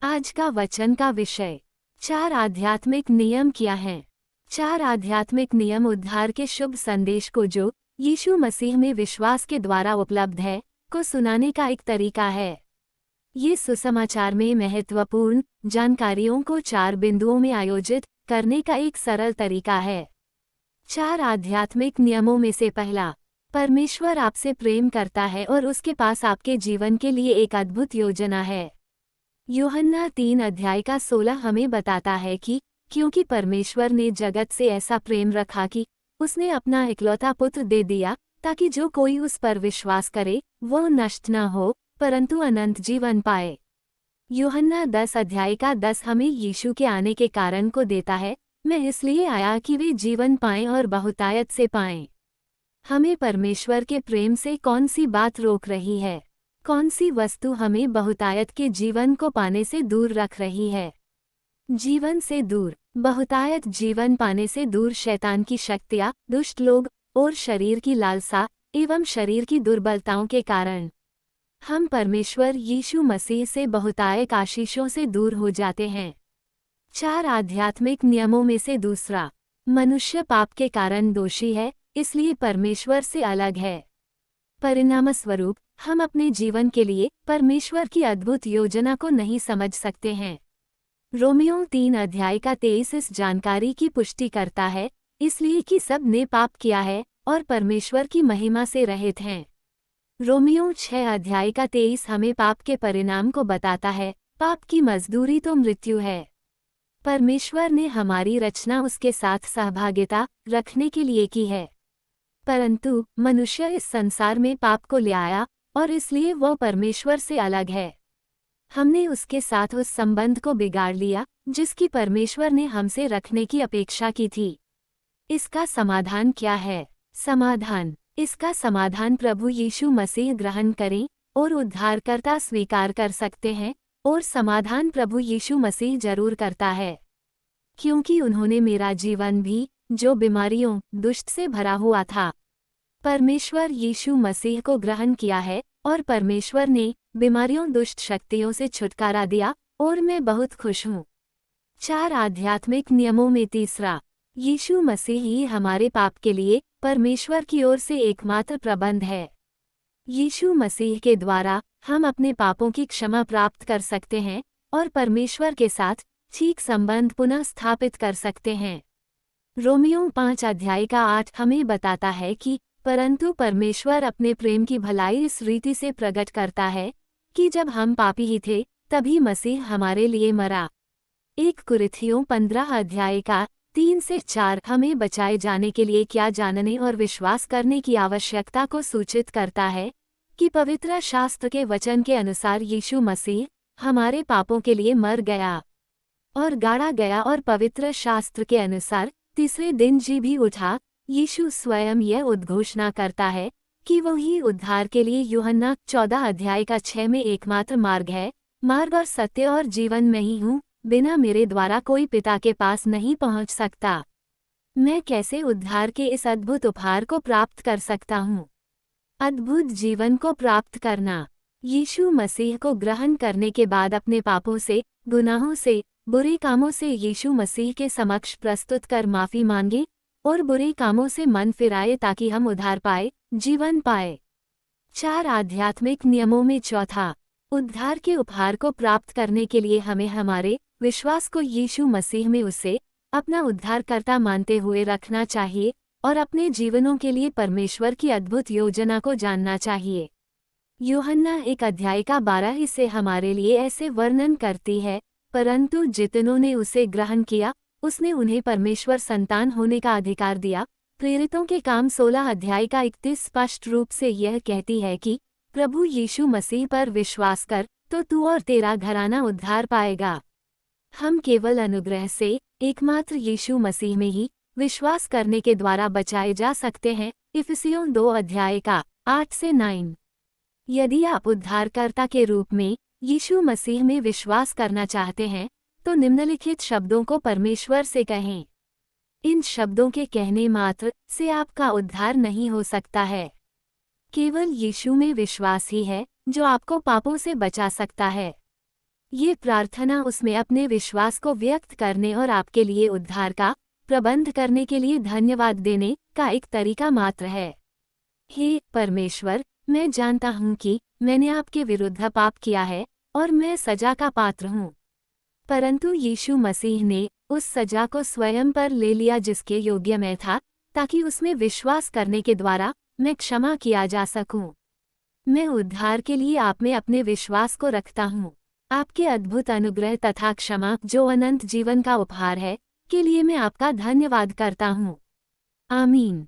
आज का वचन का विषय 4 आध्यात्मिक नियम क्या हैं। 4 आध्यात्मिक नियम उद्धार के शुभ संदेश को जो यीशु मसीह में विश्वास के द्वारा उपलब्ध है को सुनाने का एक तरीका है। ये सुसमाचार में महत्वपूर्ण जानकारियों को 4 बिंदुओं में आयोजित करने का एक सरल तरीका है। 4 आध्यात्मिक नियमों में से पहला, परमेश्वर आपसे प्रेम करता है और उसके पास आपके जीवन के लिए एक अद्भुत योजना है। यूहन्ना 3 अध्याय का 16 हमें बताता है कि क्योंकि परमेश्वर ने जगत से ऐसा प्रेम रखा कि उसने अपना इकलौता पुत्र दे दिया ताकि जो कोई उस पर विश्वास करे वो नष्ट न हो परंतु अनंत जीवन पाए। यूहन्ना 10 अध्याय का 10 हमें यीशु के आने के कारण को देता है, मैं इसलिए आया कि वे जीवन पाएं और बहुतायत से पाएं। हमें परमेश्वर के प्रेम से कौन सी बात रोक रही है? कौन सी वस्तु हमें बहुतायत के जीवन को पाने से दूर रख रही है? जीवन से दूर, बहुतायत जीवन पाने से दूर शैतान की शक्तियाँ, दुष्ट लोग और शरीर की लालसा एवं शरीर की दुर्बलताओं के कारण हम परमेश्वर यीशु मसीह से बहुतायत आशीषों से दूर हो जाते हैं। 4 आध्यात्मिक नियमों में से दूसरा, मनुष्य पाप के कारण दोषी है इसलिए परमेश्वर से अलग है। परिणामस्वरूप हम अपने जीवन के लिए परमेश्वर की अद्भुत योजना को नहीं समझ सकते हैं। रोमियो 3 अध्याय का 23 इस जानकारी की पुष्टि करता है, इसलिए कि सब ने पाप किया है और परमेश्वर की महिमा से रहित हैं। रोमियो 6 अध्याय का 23 हमें पाप के परिणाम को बताता है, पाप की मजदूरी तो मृत्यु है। परमेश्वर ने हमारी रचना उसके साथ सहभागिता रखने के लिए की है, परंतु मनुष्य इस संसार में पाप को ले आया और इसलिए वह परमेश्वर से अलग है। हमने उसके साथ उस संबंध को बिगाड़ लिया जिसकी परमेश्वर ने हमसे रखने की अपेक्षा की थी। इसका समाधान क्या है? इसका समाधान प्रभु यीशु मसीह ग्रहण करें और उद्धारकर्ता स्वीकार कर सकते हैं, और समाधान प्रभु यीशु मसीह जरूर करता है, क्योंकि उन्होंने मेरा जीवन भी जो बीमारियों दुष्ट से भरा हुआ था, परमेश्वर यीशु मसीह को ग्रहण किया है और परमेश्वर ने बीमारियों दुष्ट शक्तियों से छुटकारा दिया और मैं बहुत खुश हूँ। 4 आध्यात्मिक नियमों में तीसरा, यीशु मसीह ही हमारे पाप के लिए परमेश्वर की ओर से एकमात्र प्रबंध है। यीशु मसीह के द्वारा हम अपने पापों की क्षमा प्राप्त कर सकते हैं और परमेश्वर के साथ ठीक संबंध पुनः स्थापित कर सकते हैं। रोमियो 5 अध्याय का 8 हमें बताता है कि परंतु परमेश्वर अपने प्रेम की भलाई इस रीति से प्रकट करता है कि जब हम पापी ही थे तभी मसीह हमारे लिए मरा। 1 कुरिन्थियों 15 अध्याय का 3 से 4 हमें बचाए जाने के लिए क्या जानने और विश्वास करने की आवश्यकता को सूचित करता है कि पवित्र शास्त्र के वचन के अनुसार यीशु मसीह हमारे पापों के लिए मर गया और गाड़ा गया और पवित्र शास्त्र के अनुसार तीसरे दिन जी भी उठा। यीशु स्वयं यह उद्घोषणा करता है कि वही उद्धार के लिए यूहन्ना 14 अध्याय का 6 में एकमात्र मार्ग है, मार्ग और सत्य और जीवन में ही हूँ, बिना मेरे द्वारा कोई पिता के पास नहीं पहुँच सकता। मैं कैसे उद्धार के इस अद्भुत उपहार को प्राप्त कर सकता हूँ? अद्भुत जीवन को प्राप्त करना। यीशु मसीह को ग्रहण करने के बाद अपने पापों से, गुनाहों से, बुरे कामों से यीशु मसीह के समक्ष प्रस्तुत कर माफी मांगे और बुरे कामों से मन फिराए ताकि हम उद्धार पाए, जीवन पाए। 4 आध्यात्मिक नियमों में चौथा, उद्धार के उपहार को प्राप्त करने के लिए हमें हमारे विश्वास को यीशु मसीह में उसे अपना उद्धारकर्ता मानते हुए रखना चाहिए और अपने जीवनों के लिए परमेश्वर की अद्भुत योजना को जानना चाहिए। यूहन्ना 1 अध्याय का 12 इसे हमारे लिए ऐसे वर्णन करती है, परंतु जितनों ने उसे ग्रहण किया उसने उन्हें परमेश्वर संतान होने का अधिकार दिया। प्रेरितों के काम 16 अध्याय का 31 स्पष्ट रूप से यह कहती है कि प्रभु यीशु मसीह पर विश्वास कर तो तू और तेरा घराना उद्धार पाएगा। हम केवल अनुग्रह से एकमात्र यीशु मसीह में ही विश्वास करने के द्वारा बचाए जा सकते हैं। इफिसियों 2 अध्याय का 8 से 9। यदि आप उद्धारकर्ता के रूप में यीशु मसीह में विश्वास करना चाहते हैं तो निम्नलिखित शब्दों को परमेश्वर से कहें। इन शब्दों के कहने मात्र से आपका उद्धार नहीं हो सकता है। केवल यीशु में विश्वास ही है जो आपको पापों से बचा सकता है। ये प्रार्थना उसमें अपने विश्वास को व्यक्त करने और आपके लिए उद्धार का प्रबंध करने के लिए धन्यवाद देने का एक तरीका मात्र है। हे परमेश्वर, मैं जानता हूँ कि मैंने आपके विरुद्ध पाप किया है और मैं सजा का पात्र हूँ। परंतु यीशु मसीह ने उस सजा को स्वयं पर ले लिया जिसके योग्य मैं था, ताकि उसमें विश्वास करने के द्वारा मैं क्षमा किया जा सकूं। मैं उद्धार के लिए आप में अपने विश्वास को रखता हूँ। आपके अद्भुत अनुग्रह तथा क्षमा जो अनंत जीवन का उपहार है, के लिए मैं आपका धन्यवाद करता हूँ। आमीन।